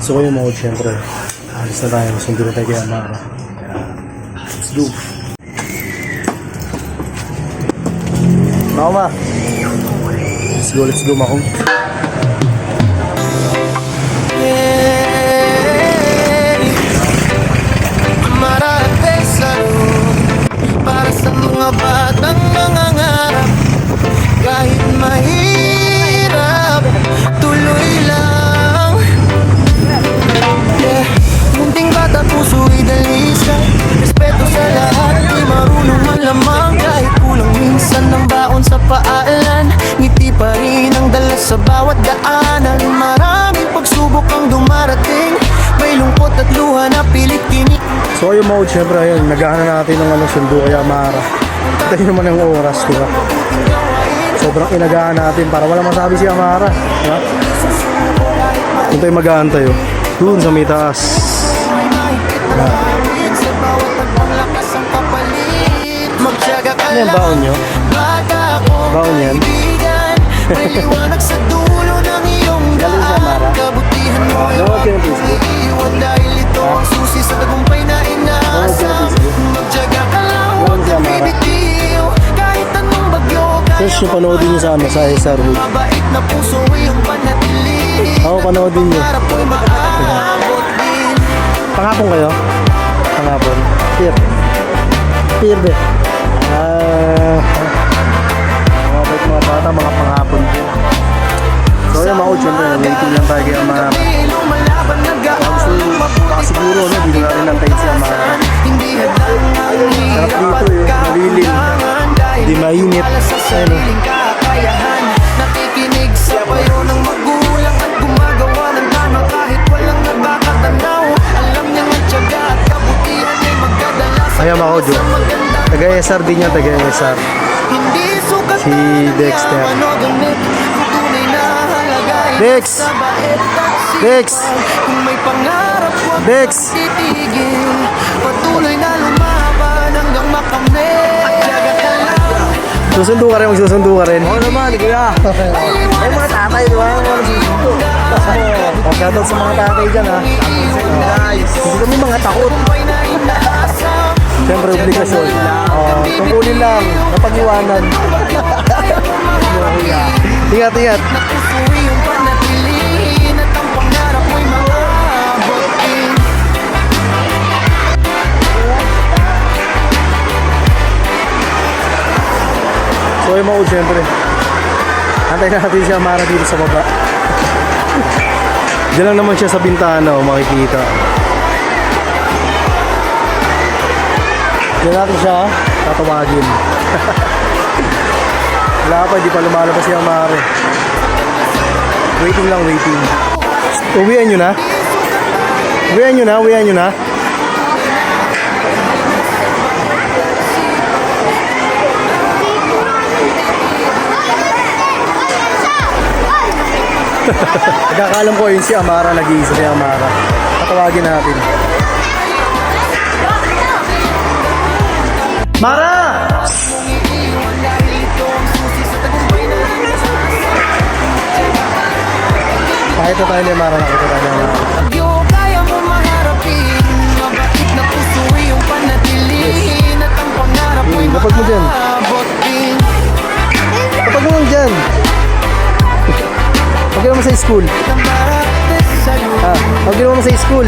So kayo mga syempre, alis na tayo, sundo na tayo kay Amara. Let's go. Mama, let's go Makong. Para sa mga batang nangangarap, kahit mahirap, tuloy lang. Munting bata, puso'y dalisa, respeto sa lahat, di marunong man lamang. Kahit kulang minsan ng baon sa paalan, ngiti pa rin ang dala sa bawat daanan. Maraming pagsubok ang dumarating, may lungkot at luha na pilit tinik. So yung mode, syempre ayun, naghahanap natin ng sundo kay Amara. Tayo naman ang oras, diba? Sobrang inagahan natin para wala masabi si Amara, diba? Kung tayo mag-aantay, doon sa may taas. Ano yung baon nyo? Baon yan? Galing sa Amara? Gawag ka ng Facebook? Dahil ito ang susi sa tagumpay na inaasam. Magtyaga ka lang, huwag kang bibitiw. Kahit anong bagyo, Tapos yung panoodin nyo sa SR Wood. mabait na puso iyong panatili. Oo, panoodin nyo. Para po'y maabot din. Pangapon kayo? Pangapon? Pier be? Mga bait mga bata, mga pangapon din. So yung mga syempre, waiting lang tayo kay Amara. Lumalaban, nag-aaral, Baka siguro, no, di ko na rin nantayin si Amara. hindi hadang ang hirap Sarap at dito malilim. kakulangan. Dahil Di mainit. wala sa sariling kakayahan. Nakikinig sa payo ng magulang at gumagawa ng tama kahit walang nakakatanaw. Alam niyang ang tiyaga at kabutihan ay magdadala sa Ayaw ako, Jo. magandang Taga-SR din yan, taga-SR. hindi sukat Si Dexter. yaman o gamit. Kung tunay na halaga ay Dex! sa bait at Dex! sipag. Kung may pangarap huwag Dex! titigil. Patuloy na lumaban hanggang makamit. Tiyaga ka lang. Susundo ka rin, magsusundo ka rin. Oo naman, kuya. Ay, mga tatay, di ba? Mga nagsusundo. Shoutout sa mga tatay dyan, ha. Guys, hindi kami mga takot. Tagumpay na inaasam. Siyempre, obligasyon. Tungkulin lang, napag-iwanan. Ingat, ingat. Napusuwi yung panatilihin at ang pangarap mo'y maabot din. So, yung mga siyempre. Antay natin si Amara dito sa baba. Diyan lang naman siya sa bintana, makikita. Diyan natin siya, tatawagin. Wala pa, di pa lumalabas si Amara. Waiting lang, waiting. Uwihan nyo na? Uwihan nyo na, uwihan nyo na? Nagkakalam ko yun si Amara, nag-iisa si Amara. Tatawagin natin. Mara! Kahit na tayo ni Mara, nakita tayo ni Mara. Bagyo, kaya mo maharapin. Mabait na puso iyong panatilihin. At ang pangarap mo'y Lapag mo dyan. maabot din. Kapag mo lang dyan. Pag naman sa school. Ang marapit sa'yo. Pag naman sa school.